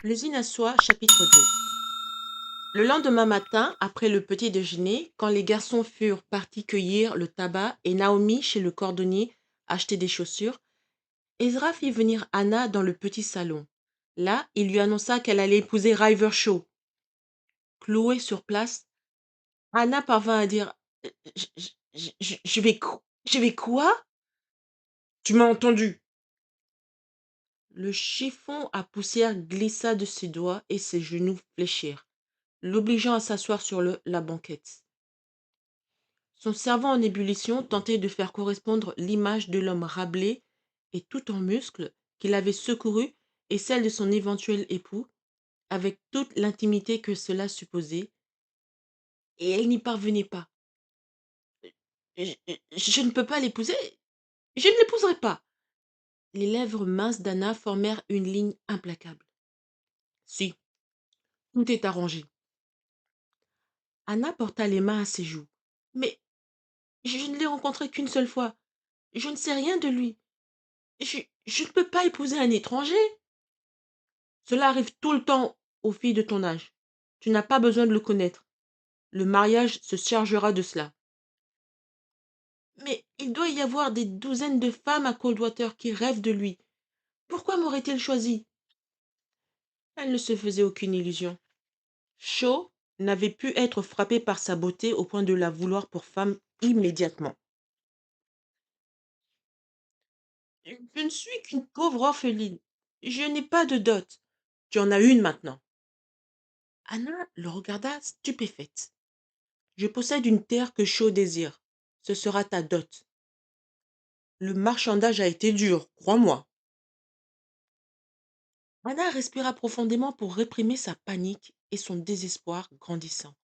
L'usine à soie, chapitre 2. Le lendemain matin, après le petit déjeuner, quand les garçons furent partis cueillir le tabac et Naomi chez le cordonnier acheter des chaussures, Ezra fit venir Anna dans le petit salon. Là, il lui annonça qu'elle allait épouser River Shaw. Clouée sur place, Anna parvint à dire je vais quoi? Tu m'as entendu. Le chiffon à poussière glissa de ses doigts et ses genoux fléchirent, l'obligeant à s'asseoir sur la banquette. Son cerveau en ébullition tentait de faire correspondre l'image de l'homme râblé et tout en muscles qu'il avait secouru et celle de son éventuel époux, avec toute l'intimité que cela supposait, et elle n'y parvenait pas. Je ne peux pas l'épouser. Je ne l'épouserai pas. Les lèvres minces d'Anna formèrent une ligne implacable. Si, tout est arrangé. Anna porta les mains à ses joues. Mais je ne l'ai rencontré qu'une seule fois. Je ne sais rien de lui. Je ne peux pas épouser un étranger. Cela arrive tout le temps aux filles de ton âge. Tu n'as pas besoin de le connaître. Le mariage se chargera de cela. Mais il doit y avoir des douzaines de femmes à Coldwater qui rêvent de lui. Pourquoi m'aurait-il choisi? Elle ne se faisait aucune illusion. Shaw n'avait pu être frappé par sa beauté au point de la vouloir pour femme immédiatement. Je ne suis qu'une pauvre orpheline. Je n'ai pas de dot. Tu en as une maintenant. Anna le regarda stupéfaite. Je possède une terre que Shaw désire. Ce sera ta dot. Le marchandage a été dur, crois-moi. Anna respira profondément pour réprimer sa panique et son désespoir grandissant.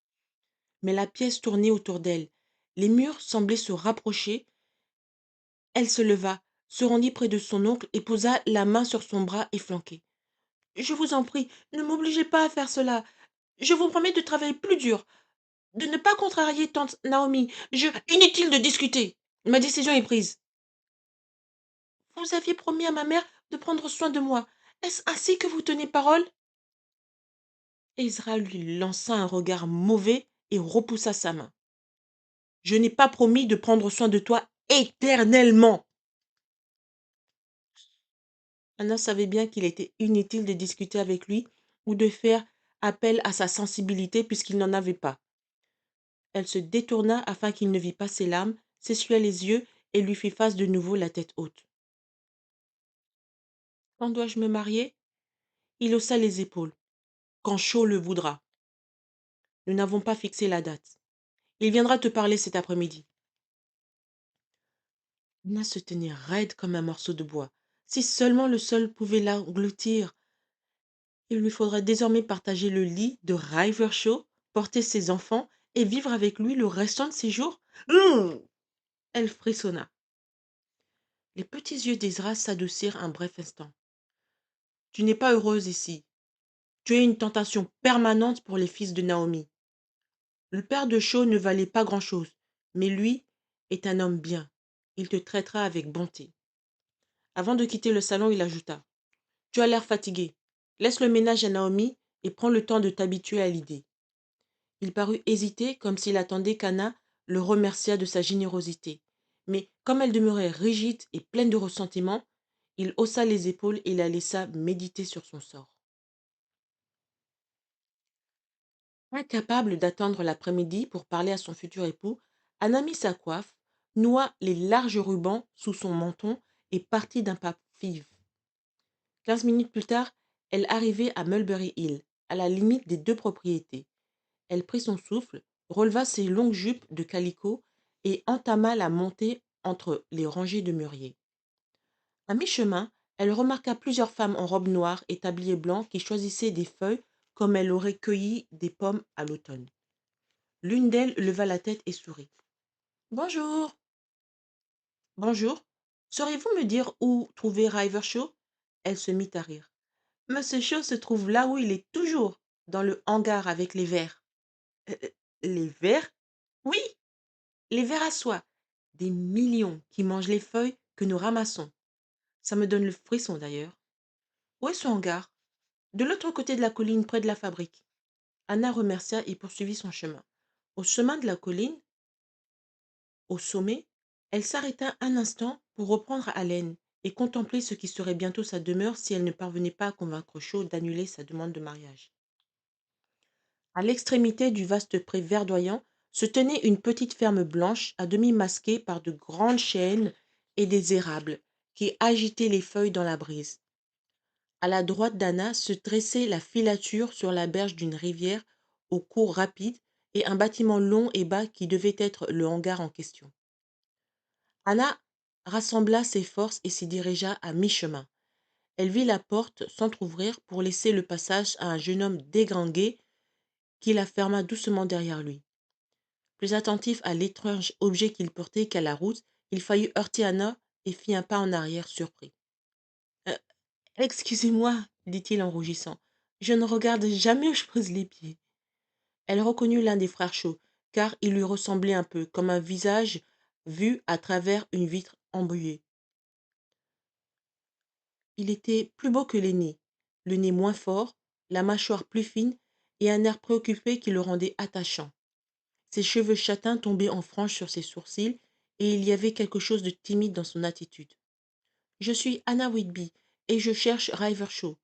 Mais la pièce tournait autour d'elle. Les murs semblaient se rapprocher. Elle se leva, se rendit près de son oncle et posa la main sur son bras efflanqué. Je vous en prie, ne m'obligez pas à faire cela. Je vous promets de travailler plus dur, de ne pas contrarier tante Naomi. Inutile de discuter. Ma décision est prise. Vous aviez promis à ma mère de prendre soin de moi. Est-ce ainsi que vous tenez parole? Ezra lui lança un regard mauvais et repoussa sa main. Je n'ai pas promis de prendre soin de toi éternellement. Anna savait bien qu'il était inutile de discuter avec lui ou de faire appel à sa sensibilité puisqu'il n'en avait pas. Elle se détourna afin qu'il ne vît pas ses larmes, s'essuya les yeux et lui fit face de nouveau la tête haute. Quand dois-je me marier? Il haussa les épaules. Quand Shaw le voudra. Nous n'avons pas fixé la date. Il viendra te parler cet après-midi. Anna se tenait raide comme un morceau de bois. Si seulement le sol pouvait l'engloutir. Il lui faudrait désormais partager le lit de River Shaw, porter ses enfants et vivre avec lui le restant de ses jours. Elle frissonna. Les petits yeux d'Ezra s'adoucirent un bref instant. Tu n'es pas heureuse ici. Tu es une tentation permanente pour les fils de Naomi. Le père de Shaw ne valait pas grand-chose, mais lui est un homme bien. Il te traitera avec bonté. Avant de quitter le salon, il ajouta. Tu as l'air fatigué. Laisse le ménage à Naomi et prends le temps de t'habituer à l'idée. Il parut hésiter comme s'il attendait qu'Anna le remerciât de sa générosité. Mais comme elle demeurait rigide et pleine de ressentiment, il haussa les épaules et la laissa méditer sur son sort. Incapable d'attendre l'après-midi pour parler à son futur époux, Anna mit sa coiffe, noua les larges rubans sous son menton et partit d'un pas vif. 15 minutes plus tard, elle arrivait à Mulberry Hill, à la limite des deux propriétés. Elle prit son souffle, releva ses longues jupes de calicot et entama la montée entre les rangées de mûriers. À mi-chemin, elle remarqua plusieurs femmes en robe noire et tablier blanc qui choisissaient des feuilles comme elle aurait cueilli des pommes à l'automne. L'une d'elles leva la tête et sourit. Bonjour. Bonjour. Sauriez-vous me dire où trouver River Shaw? Elle se mit à rire. Monsieur Shaw se trouve là où il est toujours, dans le hangar avec les vers. Euh, euh, les vers? Oui, les vers à soie. Des millions qui mangent les feuilles que nous ramassons. Ça me donne le frisson d'ailleurs. Où est ce hangar? De l'autre côté de la colline, près de la fabrique. Anna remercia et poursuivit son chemin. Au chemin de la colline, au sommet, elle s'arrêta un instant pour reprendre haleine et contempler ce qui serait bientôt sa demeure si elle ne parvenait pas à convaincre Shaw d'annuler sa demande de mariage. À l'extrémité du vaste pré verdoyant se tenait une petite ferme blanche à demi masquée par de grandes chênes et des érables qui agitaient les feuilles dans la brise. À la droite d'Anna se dressait la filature sur la berge d'une rivière au cours rapide et un bâtiment long et bas qui devait être le hangar en question. Anna rassembla ses forces et s'y dirigea à mi-chemin. Elle vit la porte s'entr'ouvrir pour laisser le passage à un jeune homme dégringué qui la ferma doucement derrière lui. Plus attentif à l'étrange objet qu'il portait qu'à la route, il faillit heurter Anna et fit un pas en arrière surpris. «Euh, excusez-moi», dit-il en rougissant, «je ne regarde jamais où je pose les pieds.» Elle reconnut l'un des frères Shaw, car il lui ressemblait un peu, comme un visage vu à travers une vitre embuée. Il était plus beau que l'aîné, le nez moins fort, la mâchoire plus fine et un air préoccupé qui le rendait attachant. Ses cheveux châtains tombaient en franges sur ses sourcils et il y avait quelque chose de timide dans son attitude. «Je suis Anna Whitby et je cherche River Shaw.»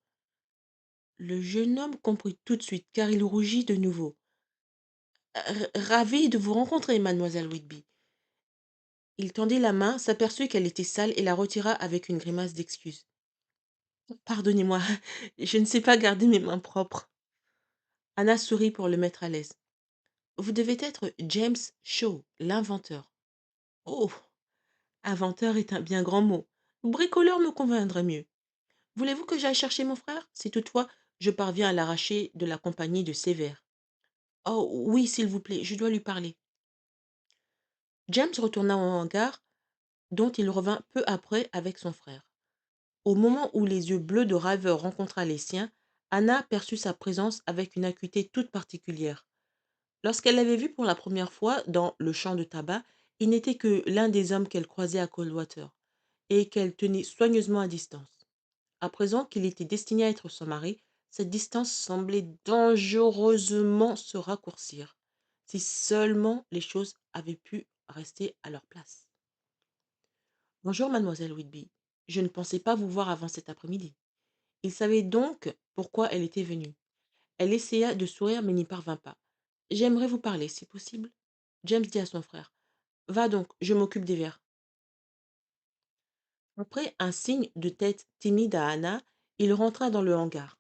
Le jeune homme comprit tout de suite, car il rougit de nouveau. Ravi de vous rencontrer, mademoiselle Whitby.» Il tendit la main, s'aperçut qu'elle était sale et la retira avec une grimace d'excuse. «Pardonnez-moi, je ne sais pas garder mes mains propres.» Anna sourit pour le mettre à l'aise. «Vous devez être James Shaw, l'inventeur.» «Oh, inventeur est un bien grand mot. Bricoleur me conviendrait mieux. Voulez-vous que j'aille chercher mon frère, si toutefois je parviens à l'arracher de la compagnie de Sévère?» «Oh oui, s'il vous plaît, je dois lui parler.» James retourna au hangar, dont il revint peu après avec son frère. Au moment où les yeux bleus de River rencontra les siens, Anna perçut sa présence avec une acuité toute particulière. Lorsqu'elle l'avait vu pour la première fois dans le champ de tabac, il n'était que l'un des hommes qu'elle croisait à Coldwater, et qu'elle tenait soigneusement à distance. À présent qu'il était destiné à être son mari, cette distance semblait dangereusement se raccourcir. Si seulement les choses avaient pu rester à leur place. «Bonjour, mademoiselle Whitby. Je ne pensais pas vous voir avant cet après-midi.» Il savait donc pourquoi elle était venue. Elle essaya de sourire mais n'y parvint pas. «J'aimerais vous parler, si possible.» James dit à son frère. «Va donc, je m'occupe des verres.» Après un signe de tête timide à Anna, il rentra dans le hangar.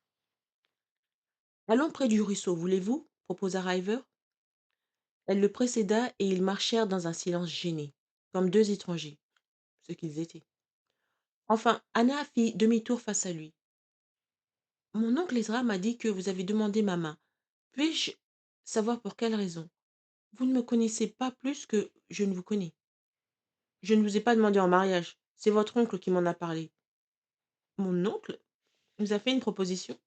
«Allons près du ruisseau, voulez-vous?» proposa River. Elle le précéda et ils marchèrent dans un silence gêné, comme deux étrangers, ce qu'ils étaient. Enfin, Anna fit demi-tour face à lui. «Mon oncle Ezra m'a dit que vous avez demandé ma main. Puis-je savoir pour quelle raison? Vous ne me connaissez pas plus que je ne vous connais.» «Je ne vous ai pas demandé en mariage. C'est votre oncle qui m'en a parlé.» «Mon oncle vous a fait une proposition?»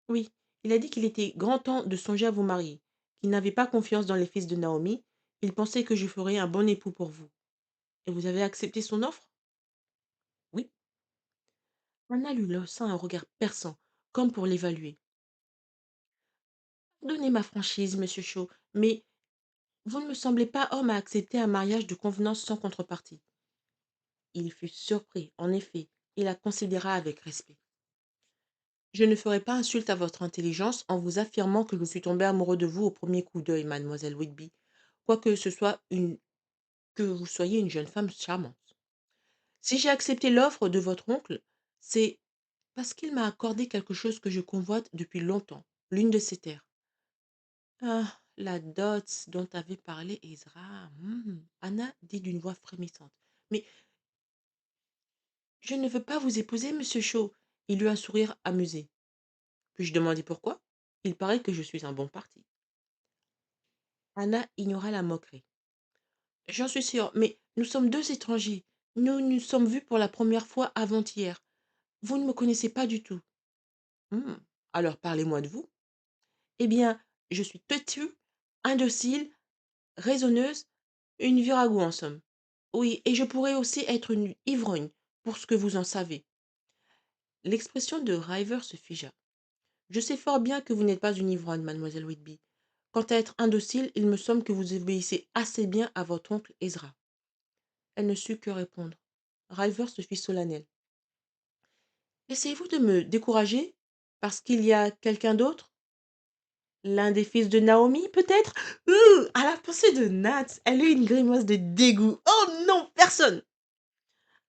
«Oui, il a dit qu'il était grand temps de songer à vous marier, qu'il n'avait pas confiance dans les fils de Naomi. Il pensait que je ferais un bon époux pour vous.» «Et vous avez accepté son offre?» «Oui.» Anna lui lança un regard perçant, comme pour l'évaluer. «Donnez ma franchise, monsieur Shaw, mais vous ne me semblez pas homme à accepter un mariage de convenance sans contrepartie.» Il fut surpris, en effet, et la considéra avec respect. «Je ne ferai pas insulte à votre intelligence en vous affirmant que je suis tombé amoureux de vous au premier coup d'œil, mademoiselle Whitby, quoique que vous soyez une jeune femme charmante. Si j'ai accepté l'offre de votre oncle, c'est parce qu'il m'a accordé quelque chose que je convoite depuis longtemps, l'une de ses terres.» «Ah, la dot dont avait parlé Ezra. Anna dit d'une voix frémissante. «Mais je ne veux pas vous épouser, monsieur Shaw.» Il eut un sourire amusé. Puis-je demander pourquoi? Il paraît que je suis un bon parti. Anna ignora la moquerie. «J'en suis sûre, mais nous sommes deux étrangers. Nous nous sommes vus pour la première fois avant-hier. Vous ne me connaissez pas du tout.» «Hum, alors parlez-moi de vous.» «Eh bien, je suis têtue, indocile, raisonneuse, une virago en somme. Oui, et je pourrais aussi être une ivrogne, pour ce que vous en savez.» L'expression de River se figea. Je sais fort bien que vous n'êtes pas une ivrogne, mademoiselle Whitby. Quant à être indocile, il me semble que vous obéissez assez bien à votre oncle Ezra. Elle ne sut que répondre. Ryver se fit solennel. Essayez-vous de me décourager? Parce qu'il y a quelqu'un d'autre? L'un des fils de Naomi, peut-être? À la pensée de Nat, elle eut une grimace de dégoût. Oh non, personne!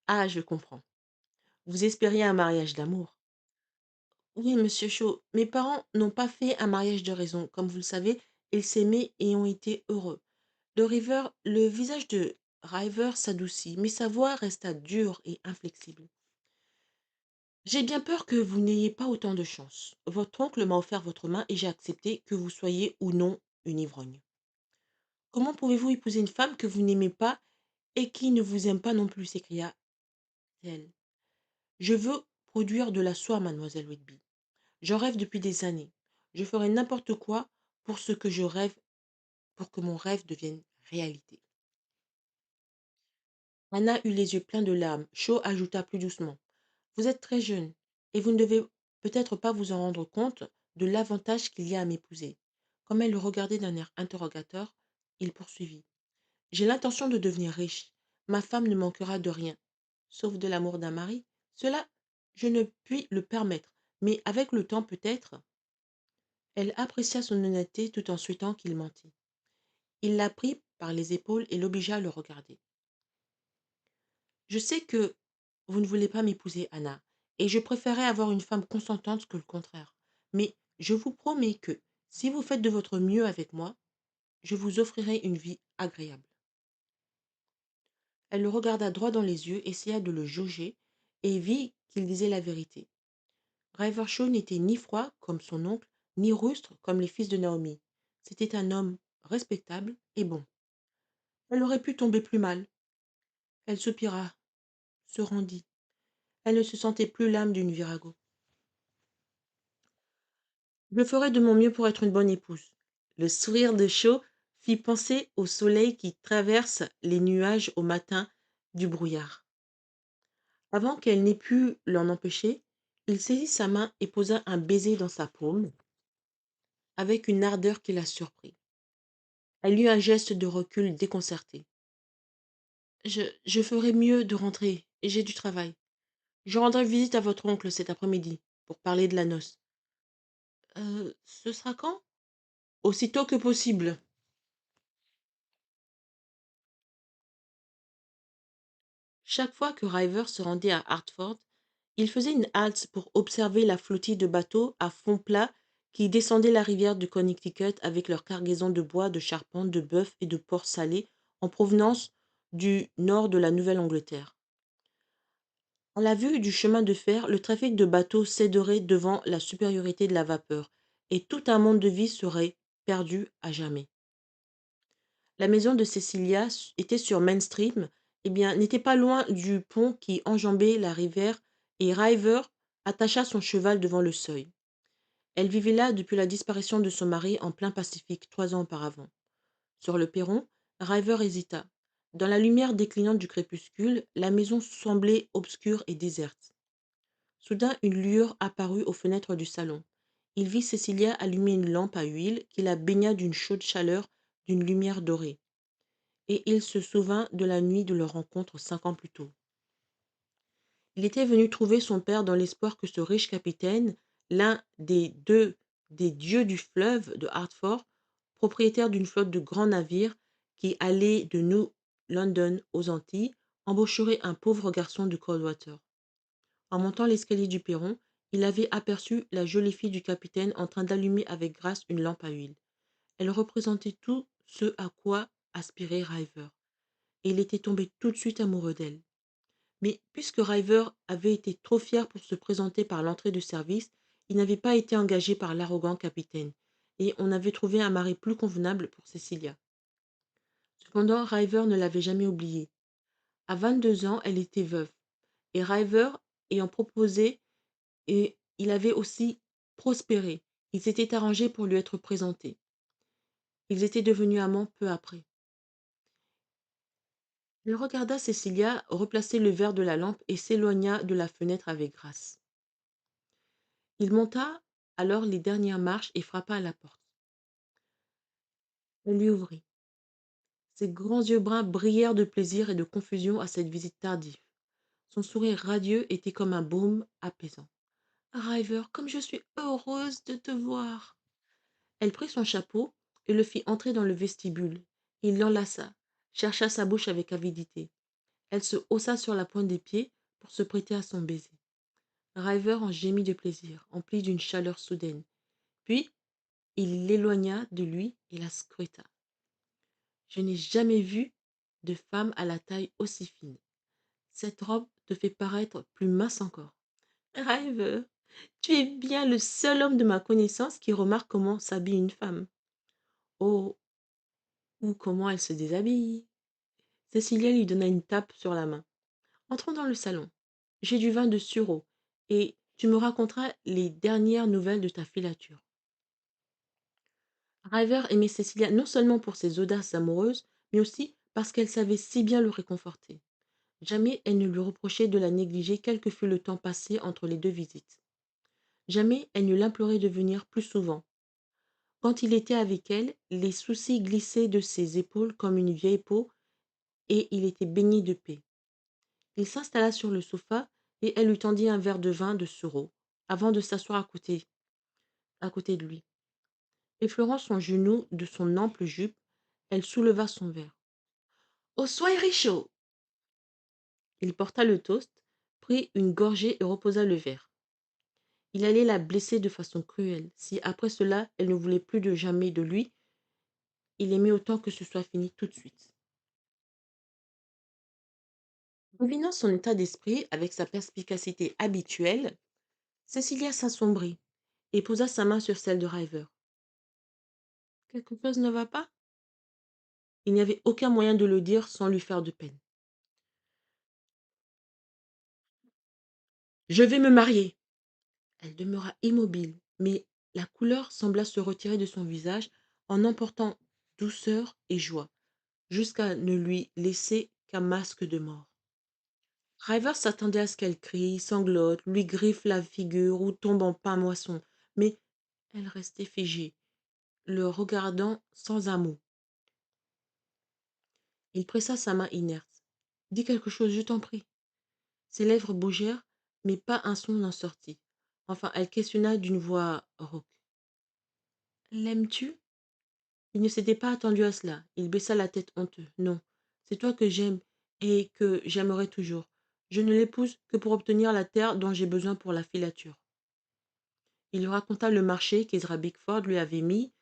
Ah, je comprends. Vous espériez un mariage d'amour. Oui, monsieur Shaw, mes parents n'ont pas fait un mariage de raison. Comme vous le savez, ils s'aimaient et ont été heureux. Le visage de River s'adoucit, mais sa voix resta dure et inflexible. J'ai bien peur que vous n'ayez pas autant de chance. Votre oncle m'a offert votre main et j'ai accepté que vous soyez ou non une ivrogne. Comment pouvez-vous épouser une femme que vous n'aimez pas et qui ne vous aime pas non plus? S'écria-t-elle. Je veux produire de la soie, mademoiselle Whitby. J'en rêve depuis des années. Je ferai n'importe quoi pour ce que je rêve, pour que mon rêve devienne réalité. Anna eut les yeux pleins de larmes. Shaw ajouta plus doucement. Vous êtes très jeune, et vous ne devez peut-être pas vous en rendre compte de l'avantage qu'il y a à m'épouser. Comme elle le regardait d'un air interrogateur, il poursuivit. J'ai l'intention de devenir riche. Ma femme ne manquera de rien, sauf de l'amour d'un mari. Cela, je ne puis le permettre, mais avec le temps peut-être. Elle apprécia son honnêteté tout en souhaitant qu'il mentît. Il la prit par les épaules et l'obligea à le regarder. Je sais que vous ne voulez pas m'épouser, Anna, et je préférerais avoir une femme consentante que le contraire. Mais je vous promets que, si vous faites de votre mieux avec moi, je vous offrirai une vie agréable. Elle le regarda droit dans les yeux, essaya de le jauger, et vit qu'il disait la vérité. Rivershaw n'était ni froid, comme son oncle, ni rustre, comme les fils de Naomi. C'était un homme respectable et bon. Elle aurait pu tomber plus mal. Elle soupira, se rendit. Elle ne se sentait plus l'âme d'une virago. Je ferai de mon mieux pour être une bonne épouse. Le sourire de Shaw fit penser au soleil qui traverse les nuages au matin du brouillard. Avant qu'elle n'ait pu l'en empêcher, il saisit sa main et posa un baiser dans sa paume, avec une ardeur qui la surprit. Elle eut un geste de recul déconcerté. Je ferai mieux de rentrer, et j'ai du travail. Je rendrai visite à votre oncle cet après-midi, pour parler de la noce. Ce sera quand? Aussitôt que possible. Chaque fois que Ryver se rendait à Hartford, il faisait une halte pour observer la flottille de bateaux à fond plat qui descendaient la rivière du Connecticut avec leur cargaison de bois, de charpente, de bœuf et de porc salé en provenance du nord de la Nouvelle-Angleterre. À la vue du chemin de fer, le trafic de bateaux céderait devant la supériorité de la vapeur, et tout un monde de vie serait perdu à jamais. La maison de Cecilia était sur Main Street, eh bien, n'était pas loin du pont qui enjambait la rivière, et Ryver attacha son cheval devant le seuil. Elle vivait là depuis la disparition de son mari en plein Pacifique 3 ans auparavant. Sur le perron, Ryver hésita. Dans la lumière déclinante du crépuscule, la maison semblait obscure et déserte. Soudain, une lueur apparut aux fenêtres du salon. Il vit Cecilia allumer une lampe à huile qui la baigna d'une chaude chaleur, d'une lumière dorée. Et il se souvint de la nuit de leur rencontre 5 ans plus tôt. Il était venu trouver son père dans l'espoir que ce riche capitaine, l'un des deux des dieux du fleuve de Hartford, propriétaire d'une flotte de grands navires qui allaient de New London aux Antilles, embaucherait un pauvre garçon de Coldwater. En montant l'escalier du perron, il avait aperçu la jolie fille du capitaine en train d'allumer avec grâce une lampe à huile. Elle représentait tout ce à quoi aspirait Ryver, et il était tombé tout de suite amoureux d'elle. Mais puisque Ryver avait été trop fier pour se présenter par l'entrée de service, il n'avait pas été engagé par l'arrogant capitaine, et on avait trouvé un mari plus convenable pour Cecilia. Cependant, Ryver ne l'avait jamais oubliée. À 22 ans, elle était veuve, et Ryver ayant proposé, et il avait aussi prospéré. Il s'était arrangé pour lui être présenté. Ils étaient devenus amants peu après. Il regarda Cecilia replacer le verre de la lampe et s'éloigna de la fenêtre avec grâce. Il monta alors les dernières marches et frappa à la porte. Elle lui ouvrit. Ses grands yeux bruns brillèrent de plaisir et de confusion à cette visite tardive. Son sourire radieux était comme un baume apaisant. River, comme je suis heureuse de te voir. Elle prit son chapeau et le fit entrer dans le vestibule. Il l'enlaça, chercha sa bouche avec avidité. Elle se haussa sur la pointe des pieds pour se prêter à son baiser. River en gémit de plaisir, empli d'une chaleur soudaine. Puis, il l'éloigna de lui et la scruta. Je n'ai jamais vu de femme à la taille aussi fine. Cette robe te fait paraître plus mince encore. River, tu es bien le seul homme de ma connaissance qui remarque comment s'habille une femme. Oh, ou comment elle se déshabille. Cécilia lui donna une tape sur la main. Entrons dans le salon. J'ai du vin de sureau et tu me raconteras les dernières nouvelles de ta filature. River aimait Cécilia non seulement pour ses audaces amoureuses, mais aussi parce qu'elle savait si bien le réconforter. Jamais elle ne lui reprochait de la négliger quel que fût le temps passé entre les deux visites. Jamais elle ne l'implorait de venir plus souvent. Quand il était avec elle, les soucis glissaient de ses épaules comme une vieille peau et il était baigné de paix. Il s'installa sur le sofa et elle lui tendit un verre de vin de sureau avant de s'asseoir à côté de lui. Effleurant son genou de son ample jupe, elle souleva son verre. Au soir chaud. Il porta le toast, prit une gorgée et reposa le verre. Il allait la blesser de façon cruelle. Si après cela elle ne voulait plus de jamais de lui, il aimait autant que ce soit fini tout de suite. Devinant son état d'esprit avec sa perspicacité habituelle, Cécilia s'assombrit et posa sa main sur celle de River. Quelque chose ne va pas? Il n'y avait aucun moyen de le dire sans lui faire de peine. Je vais me marier. Elle demeura immobile, mais la couleur sembla se retirer de son visage en emportant douceur et joie, jusqu'à ne lui laisser qu'un masque de mort. River s'attendait à ce qu'elle crie, sanglote, lui griffe la figure ou tombe en pamoison, mais elle restait figée, le regardant sans un mot. Il pressa sa main inerte. Dis quelque chose, je t'en prie. Ses lèvres bougèrent, mais pas un son n'en sortit. Enfin, elle questionna d'une voix rauque. L'aimes-tu? Il ne s'était pas attendu à cela. Il baissa la tête honteux. Non, c'est toi que j'aime et que j'aimerai toujours. Je ne l'épouse que pour obtenir la terre dont j'ai besoin pour la filature. Il lui raconta le marché qu'Ezra Bickford lui avait mis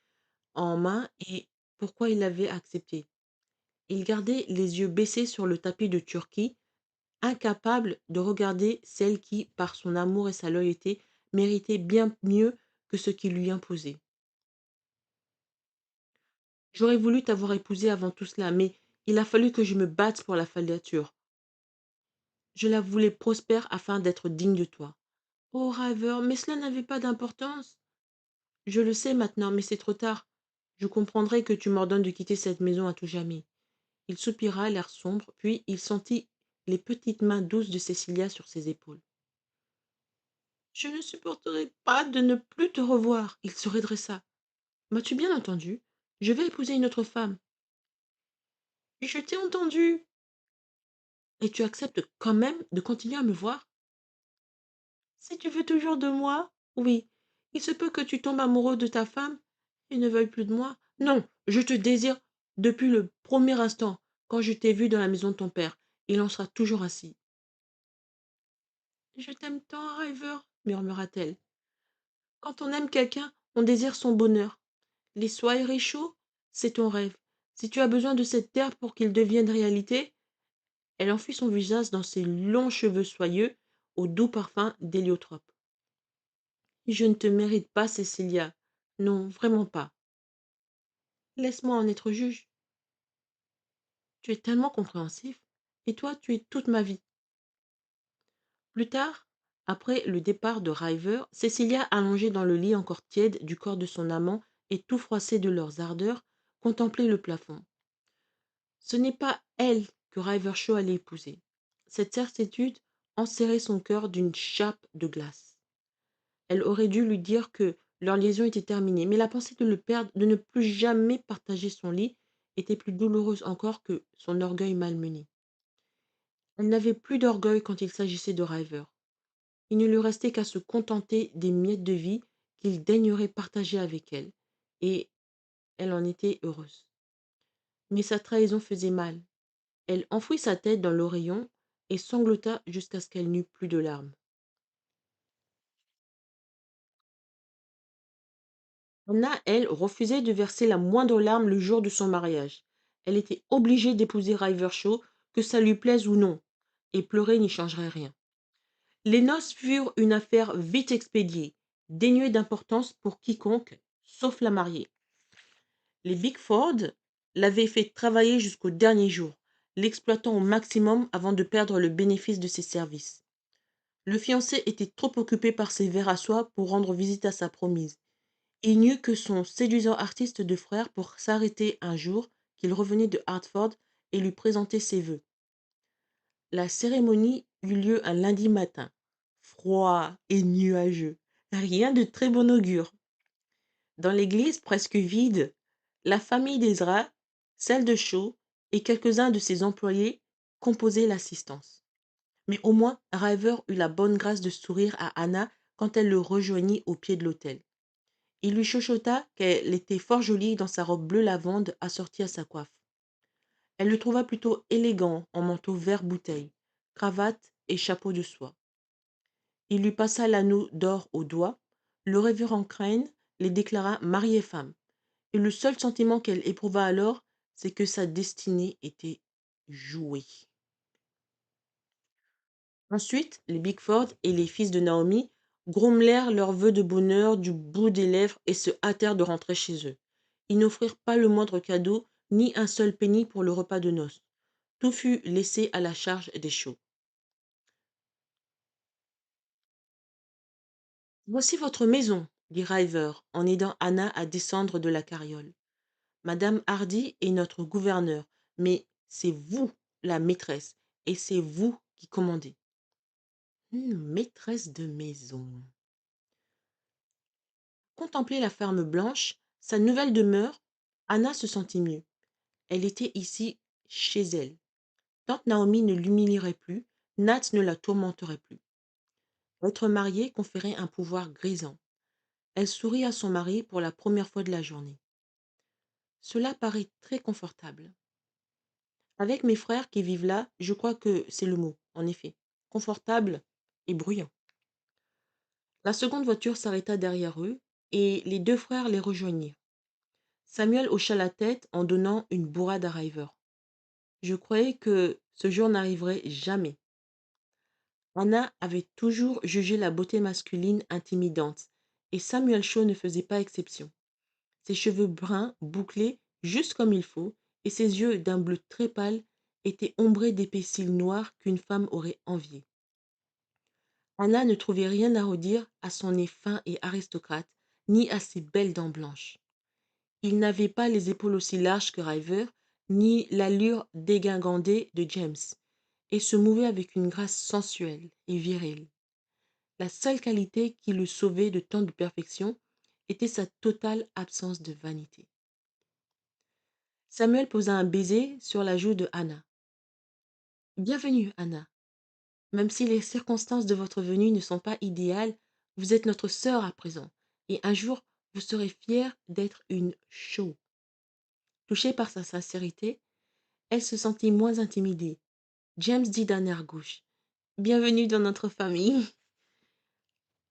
en main et pourquoi il l'avait accepté. Il gardait les yeux baissés sur le tapis de Turquie, incapable de regarder celle qui, par son amour et sa loyauté, méritait bien mieux que ce qu'il lui imposait. J'aurais voulu t'avoir épousé avant tout cela, mais il a fallu que je me batte pour la filature. Je la voulais prospère afin d'être digne de toi. Oh, rêveur, mais cela n'avait pas d'importance. Je le sais maintenant, mais c'est trop tard. Je comprendrai que tu m'ordonnes de quitter cette maison à tout jamais. Il soupira, l'air sombre, puis il sentit les petites mains douces de Cécilia sur ses épaules. Je ne supporterai pas de ne plus te revoir. Il se redressa. M'as-tu bien entendu? Je vais épouser une autre femme. Je t'ai entendu. Et tu acceptes quand même de continuer à me voir? Si tu veux toujours de moi, oui. Il se peut que tu tombes amoureux de ta femme et ne veuilles plus de moi. Non, je te désire depuis le premier instant, quand je t'ai vu dans la maison de ton père. Il en sera toujours ainsi. Je t'aime tant, rêveur, murmura-t-elle. Quand on aime quelqu'un, on désire son bonheur. Les soirées chauds, c'est ton rêve. Si tu as besoin de cette terre pour qu'il devienne réalité, elle enfuit son visage dans ses longs cheveux soyeux, au doux parfum d'héliotrope. Je ne te mérite pas, Cécilia. Non, vraiment pas. Laisse-moi en être juge. Tu es tellement compréhensif. Et toi, tu es toute ma vie. Plus tard, après le départ de River, Cécilia, allongée dans le lit encore tiède du corps de son amant et tout froissée de leurs ardeurs, contemplait le plafond. Ce n'est pas elle que River allait épouser. Cette certitude enserrait son cœur d'une chape de glace. Elle aurait dû lui dire que leur liaison était terminée, mais la pensée de le perdre, de ne plus jamais partager son lit, était plus douloureuse encore que son orgueil malmené. Elle n'avait plus d'orgueil quand il s'agissait de River. Il ne lui restait qu'à se contenter des miettes de vie qu'il daignerait partager avec elle, et elle en était heureuse. Mais sa trahison faisait mal. Elle enfouit sa tête dans l'oreillon et sanglota jusqu'à ce qu'elle n'eût plus de larmes. Anna, elle, refusait de verser la moindre larme le jour de son mariage. Elle était obligée d'épouser Rivershaw, que ça lui plaise ou non, et pleurer n'y changerait rien. Les noces furent une affaire vite expédiée, dénuée d'importance pour quiconque, sauf la mariée. Les Bickford l'avaient fait travailler jusqu'au dernier jour, l'exploitant au maximum avant de perdre le bénéfice de ses services. Le fiancé était trop occupé par ses verres à soie pour rendre visite à sa promise. Il n'eut que son séduisant artiste de frère pour s'arrêter un jour qu'il revenait de Hartford et lui présenter ses vœux. La cérémonie eut lieu un lundi matin, froid et nuageux, rien de très bon augure. Dans l'église presque vide, la famille d'Ezra, celle de Shaw et quelques-uns de ses employés composaient l'assistance. Mais au moins, River eut la bonne grâce de sourire à Anna quand elle le rejoignit au pied de l'autel. Il lui chuchota qu'elle était fort jolie dans sa robe bleu lavande assortie à sa coiffe. Elle le trouva plutôt élégant en manteau vert bouteille, cravate et chapeau de soie. Il lui passa l'anneau d'or au doigt. Le révérend Crane les déclara mari et femme. Et le seul sentiment qu'elle éprouva alors, c'est que sa destinée était jouée. Ensuite, les Bickford et les fils de Naomi grommelèrent leurs vœux de bonheur du bout des lèvres et se hâtèrent de rentrer chez eux. Ils n'offrirent pas le moindre cadeau, ni un seul penny pour le repas de noces. Tout fut laissé à la charge des Shaw. Voici votre maison, dit River en aidant Anna à descendre de la carriole. Madame Hardy est notre gouverneur, mais c'est vous la maîtresse, et c'est vous qui commandez. Maîtresse de maison. Contempler la ferme blanche, sa nouvelle demeure, Anna se sentit mieux. Elle était ici chez elle. Tante Naomi ne l'humilierait plus, Nat ne la tourmenterait plus. Être mariée conférait un pouvoir grisant. Elle sourit à son mari pour la première fois de la journée. Cela paraît très confortable. Avec mes frères qui vivent là, je crois que c'est le mot, en effet. Confortable et bruyant. La seconde voiture s'arrêta derrière eux et les deux frères les rejoignirent. Samuel hocha la tête en donnant une bourrade à River. Je croyais que ce jour n'arriverait jamais. Anna avait toujours jugé la beauté masculine intimidante, et Samuel Shaw ne faisait pas exception. Ses cheveux bruns, bouclés, juste comme il faut, et ses yeux d'un bleu très pâle étaient ombrés d'épais cils noirs qu'une femme aurait enviés. Anna ne trouvait rien à redire à son nez fin et aristocrate, ni à ses belles dents blanches. Il n'avait pas les épaules aussi larges que River, ni l'allure dégingandée de James, et se mouvait avec une grâce sensuelle et virile. La seule qualité qui le sauvait de tant de perfection était sa totale absence de vanité. Samuel posa un baiser sur la joue de Anna. Bienvenue, Anna. Même si les circonstances de votre venue ne sont pas idéales, vous êtes notre sœur à présent, et un jour vous serez fière d'être une Shaw. Touchée par sa sincérité, elle se sentit moins intimidée. James dit d'un air gauche. Bienvenue dans notre famille.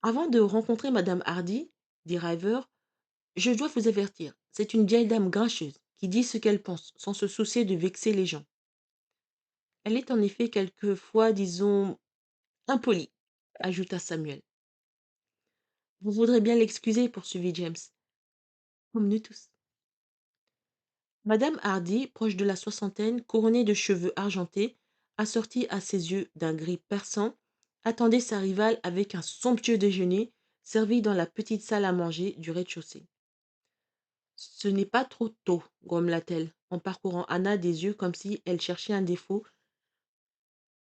Avant de rencontrer Madame Hardy, dit River, je dois vous avertir, c'est une vieille dame grincheuse qui dit ce qu'elle pense sans se soucier de vexer les gens. Elle est en effet quelquefois, disons, impolie, ajouta Samuel. Vous voudrez bien l'excuser, poursuivit James, comme nous tous. Madame Hardy, proche de la soixantaine, couronnée de cheveux argentés, assortie à ses yeux d'un gris perçant, attendait sa rivale avec un somptueux déjeuner servi dans la petite salle à manger du rez-de-chaussée. Ce n'est pas trop tôt, grommela-t-elle, en parcourant Anna des yeux comme si elle cherchait un défaut.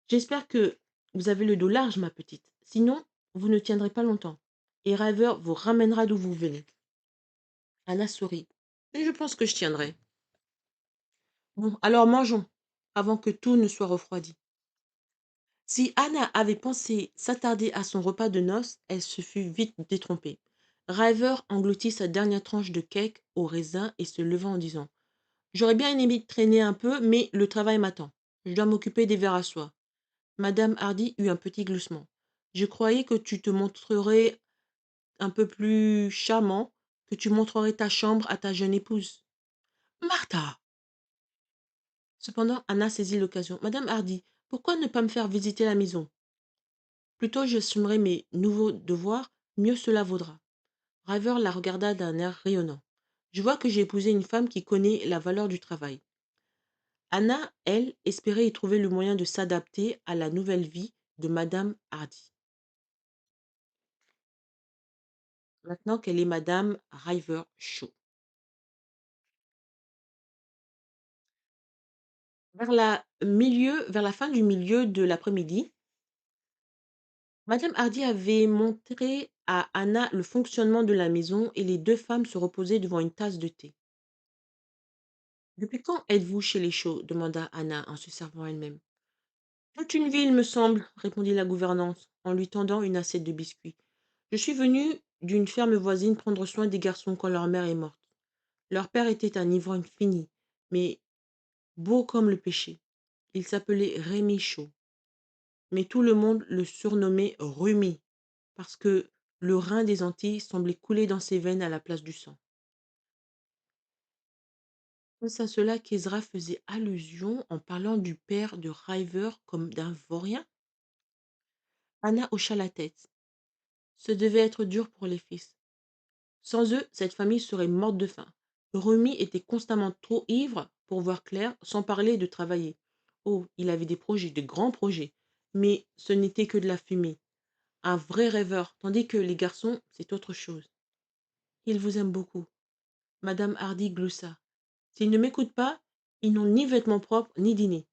J'espère que vous avez le dos large, ma petite. Sinon, vous ne tiendrez pas longtemps. et River vous ramènera d'où vous venez. Anna sourit. Et je pense que je tiendrai. Bon, alors mangeons, avant que tout ne soit refroidi. Si Anna avait pensé s'attarder à son repas de noces, elle se fut vite détrompée. River engloutit sa dernière tranche de cake au raisin et se leva en disant: J'aurais bien aimé traîner un peu, mais le travail m'attend. Je dois m'occuper des verres à soie. Madame Hardy eut un petit gloussement. Je croyais que tu te montrerais un peu plus charmant, que tu montrerais ta chambre à ta jeune épouse. Martha! Cependant, Anna saisit l'occasion. Madame Hardy, pourquoi ne pas me faire visiter la maison? Plus tôt j'assumerai mes nouveaux devoirs, mieux cela vaudra. River la regarda d'un air rayonnant. Je vois que j'ai épousé une femme qui connaît la valeur du travail. Anna, elle, espérait y trouver le moyen de s'adapter à la nouvelle vie de Madame Hardy, maintenant qu'elle est Madame River Shaw. Vers la fin du milieu de l'après-midi, Madame Hardy avait montré à Anna le fonctionnement de la maison et les deux femmes se reposaient devant une tasse de thé. Depuis quand êtes-vous chez les Shaw? Demanda Anna en se servant elle-même. Toute une vie, il me semble, répondit la gouvernante en lui tendant une assiette de biscuits. Je suis venue d'une ferme voisine prendre soin des garçons quand leur mère est morte. Leur père était un ivrogne fini, mais beau comme le péché. Il s'appelait Rémi Chaud, mais tout le monde le surnommait Rumi, parce que le Rhin des Antilles semblait couler dans ses veines à la place du sang. C'est à cela qu'Ezra faisait allusion en parlant du père de River comme d'un vaurien. Anna hocha la tête. Ce devait être dur pour les fils. Sans eux, cette famille serait morte de faim. Remy était constamment trop ivre pour voir clair, sans parler de travailler. Oh, il avait des projets, de grands projets. Mais ce n'était que de la fumée. Un vrai rêveur, tandis que les garçons, c'est autre chose. Ils vous aiment beaucoup. Madame Hardy gloussa. S'ils ne m'écoutent pas, ils n'ont ni vêtements propres, ni dîner.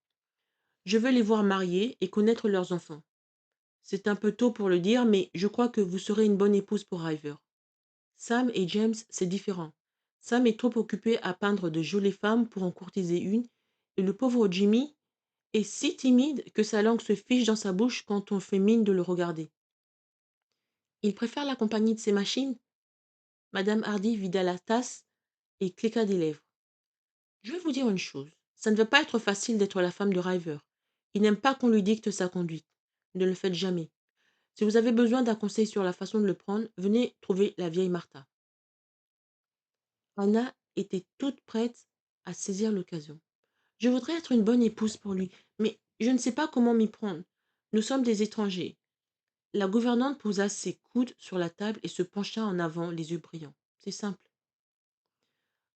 Je veux les voir mariés et connaître leurs enfants. C'est un peu tôt pour le dire, mais je crois que vous serez une bonne épouse pour River. Sam et James, c'est différent. Sam est trop occupé à peindre de jolies femmes pour en courtiser une, et le pauvre Jimmy est si timide que sa langue se fiche dans sa bouche quand on fait mine de le regarder. Il préfère la compagnie de ses machines? Madame Hardy vida la tasse et cliqua des lèvres. Je vais vous dire une chose. Ça ne va pas être facile d'être la femme de River. Il n'aime pas qu'on lui dicte sa conduite. Ne le faites jamais. Si vous avez besoin d'un conseil sur la façon de le prendre, venez trouver la vieille Martha. Anna était toute prête à saisir l'occasion. Je voudrais être une bonne épouse pour lui, mais je ne sais pas comment m'y prendre. Nous sommes des étrangers. La gouvernante posa ses coudes sur la table et se pencha en avant, les yeux brillants. C'est simple.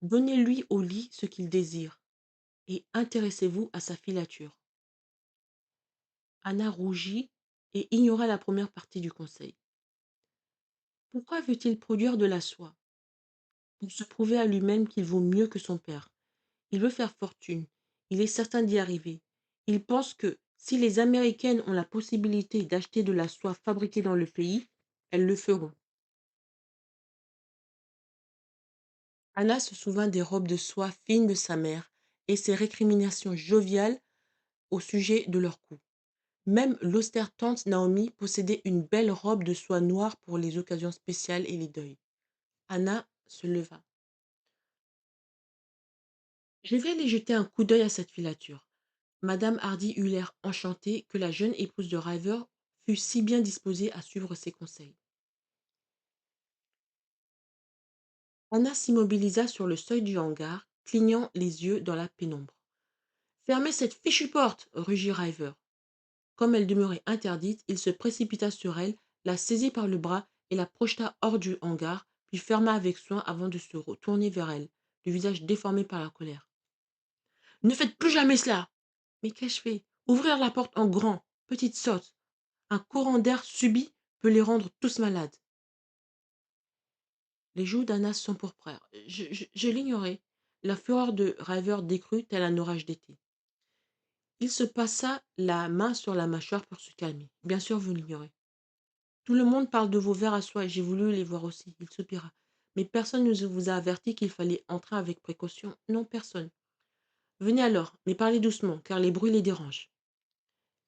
Donnez-lui au lit ce qu'il désire et intéressez-vous à sa filature. Anna rougit et ignora la première partie du conseil. Pourquoi veut-il produire de la soie? Pour se prouver à lui-même qu'il vaut mieux que son père. Il veut faire fortune. Il est certain d'y arriver. Il pense que si les Américaines ont la possibilité d'acheter de la soie fabriquée dans le pays, elles le feront. Anna se souvint des robes de soie fines de sa mère et ses récriminations joviales au sujet de leur coût. Même l'austère tante Naomi possédait une belle robe de soie noire pour les occasions spéciales et les deuils. Anna se leva. Je vais aller jeter un coup d'œil à cette filature. Madame Hardy eut l'air enchantée que la jeune épouse de River fût si bien disposée à suivre ses conseils. Anna s'immobilisa sur le seuil du hangar, clignant les yeux dans la pénombre. Fermez cette fichue porte, rugit River. Comme elle demeurait interdite, il se précipita sur elle, la saisit par le bras et la projeta hors du hangar, puis ferma avec soin avant de se retourner vers elle, le visage déformé par la colère. Ne faites plus jamais cela! Mais qu'ai-je fait? Ouvrir la porte en grand, petite sotte. Un courant d'air subit peut les rendre tous malades. Les joues d'Anna s'empourprèrent. Je l'ignorais. La fureur de River décrut tel un orage d'été. Il se passa la main sur la mâchoire pour se calmer. Bien sûr, vous l'ignorez. Tout le monde parle de vos vers à soie, j'ai voulu les voir aussi. Il soupira. Mais personne ne vous a averti qu'il fallait entrer avec précaution. Non, personne. Venez alors, mais parlez doucement, car les bruits les dérangent.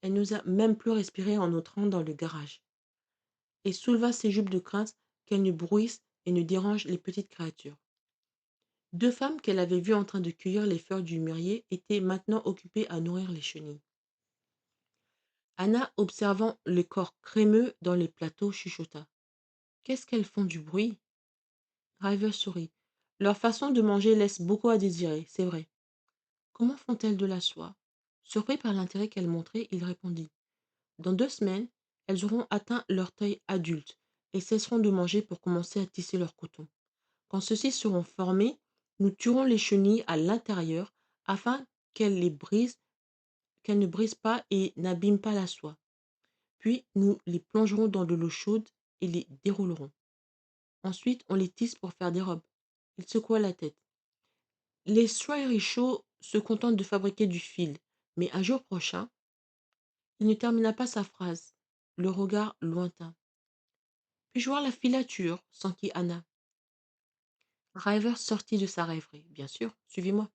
Elle n'osa même plus respirer en entrant dans le garage, et souleva ses jupes de crainte qu'elles ne bruissent et ne dérangent les petites créatures. Deux femmes qu'elle avait vues en train de cueillir les fleurs du mûrier étaient maintenant occupées à nourrir les chenilles. Anna, observant le corps crémeux dans les plateaux, chuchota. Qu'est-ce qu'elles font du bruit? Driver sourit. Leur façon de manger laisse beaucoup à désirer, c'est vrai. Comment font-elles de la soie? Surpris par l'intérêt qu'elle montrait, il répondit. Dans 2 semaines, elles auront atteint leur taille adulte et cesseront de manger pour commencer à tisser leur coton. Quand ceux-ci seront formés, nous tuerons les chenilles à l'intérieur afin qu'elles les brisent, qu'elles ne brisent pas et n'abîment pas la soie. Puis nous les plongerons dans de l'eau chaude et les déroulerons. Ensuite, on les tisse pour faire des robes. Il secoua la tête. Les Soirichaux se contentent de fabriquer du fil, mais un jour prochain, il ne termina pas sa phrase, le regard lointain. Puis-je voir la filature? S'enquit Anna. Ryver sortit de sa rêverie. Bien sûr, suivez-moi.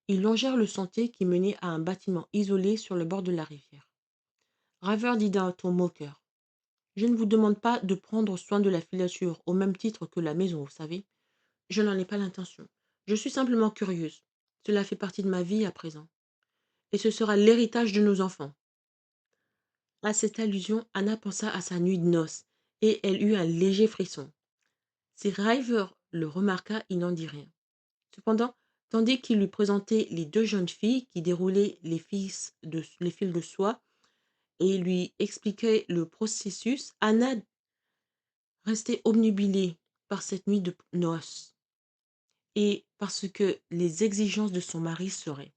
Ils longèrent le sentier qui menait à un bâtiment isolé sur le bord de la rivière. Ryver dit d'un ton moqueur. Je ne vous demande pas de prendre soin de la filature au même titre que la maison, vous savez. Je n'en ai pas l'intention. Je suis simplement curieuse. Cela fait partie de ma vie à présent. Et ce sera l'héritage de nos enfants. À cette allusion, Anna pensa à sa nuit de noces, et elle eut un léger frisson. Si Ryver le remarqua, il n'en dit rien. Cependant, tandis qu'il lui présentait les deux jeunes filles qui déroulaient les fils de soie et lui expliquait le processus, Anna restait obnubilée par cette nuit de noces et parce que les exigences de son mari seraient.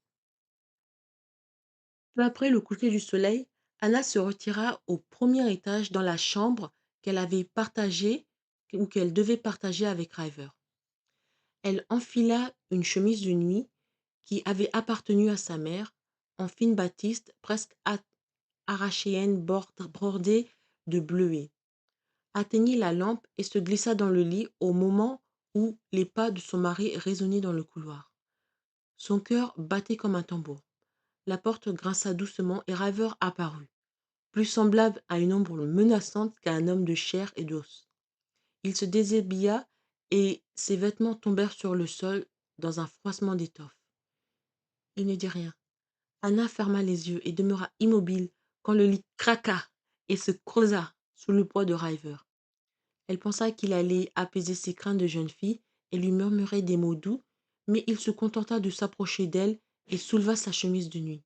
Peu après le coucher du soleil, Anna se retira au premier étage dans la chambre qu'elle avait partagée ou qu'elle devait partager avec Ryver. Elle enfila une chemise de nuit qui avait appartenu à sa mère, en fine batiste presque arachéenne bordée de bleuets, atteignit la lampe et se glissa dans le lit au moment où les pas de son mari résonnaient dans le couloir. Son cœur battait comme un tambour. La porte grinça doucement et Ryver apparut, plus semblable à une ombre menaçante qu'à un homme de chair et d'os. Il se déshabilla et ses vêtements tombèrent sur le sol dans un froissement d'étoffe. Il ne dit rien. Anna ferma les yeux et demeura immobile quand le lit craqua et se creusa sous le poids de Ryver. Elle pensa qu'il allait apaiser ses craintes de jeune fille et lui murmurer des mots doux, mais il se contenta de s'approcher d'elle et souleva sa chemise de nuit.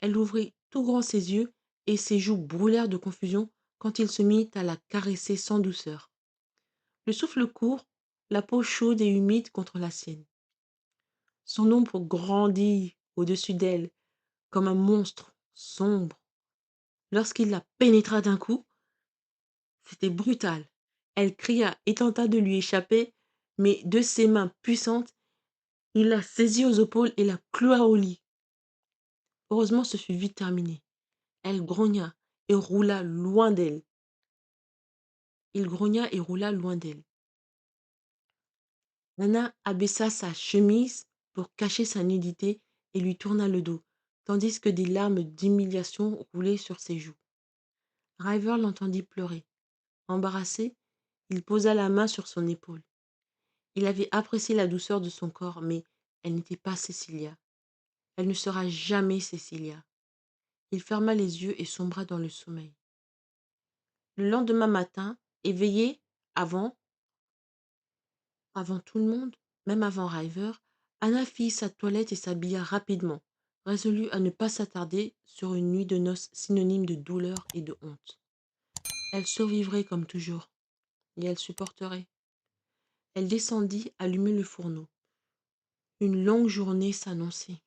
Elle ouvrit tout grand ses yeux et ses joues brûlèrent de confusion quand il se mit à la caresser sans douceur. Le souffle court, la peau chaude et humide contre la sienne. Son ombre grandit au-dessus d'elle comme un monstre sombre. Lorsqu'il la pénétra d'un coup, c'était brutal. Elle cria et tenta de lui échapper, mais de ses mains puissantes, il la saisit aux épaules et la cloua au lit. Heureusement, ce fut vite terminé. Elle grogna et roula loin d'elle. Il grogna et roula loin d'elle. Nana abaissa sa chemise pour cacher sa nudité et lui tourna le dos, tandis que des larmes d'humiliation roulaient sur ses joues. Ryver l'entendit pleurer. Embarrassé, il posa la main sur son épaule. Il avait apprécié la douceur de son corps, mais elle n'était pas Cécilia. Elle ne sera jamais Cécilia. Il ferma les yeux et sombra dans le sommeil. Le lendemain matin, éveillée avant tout le monde, même avant Ryver, Anna fit sa toilette et s'habilla rapidement, résolue à ne pas s'attarder sur une nuit de noces synonyme de douleur et de honte. Elle survivrait comme toujours, et elle supporterait. Elle descendit, allumer le fourneau. Une longue journée s'annonçait.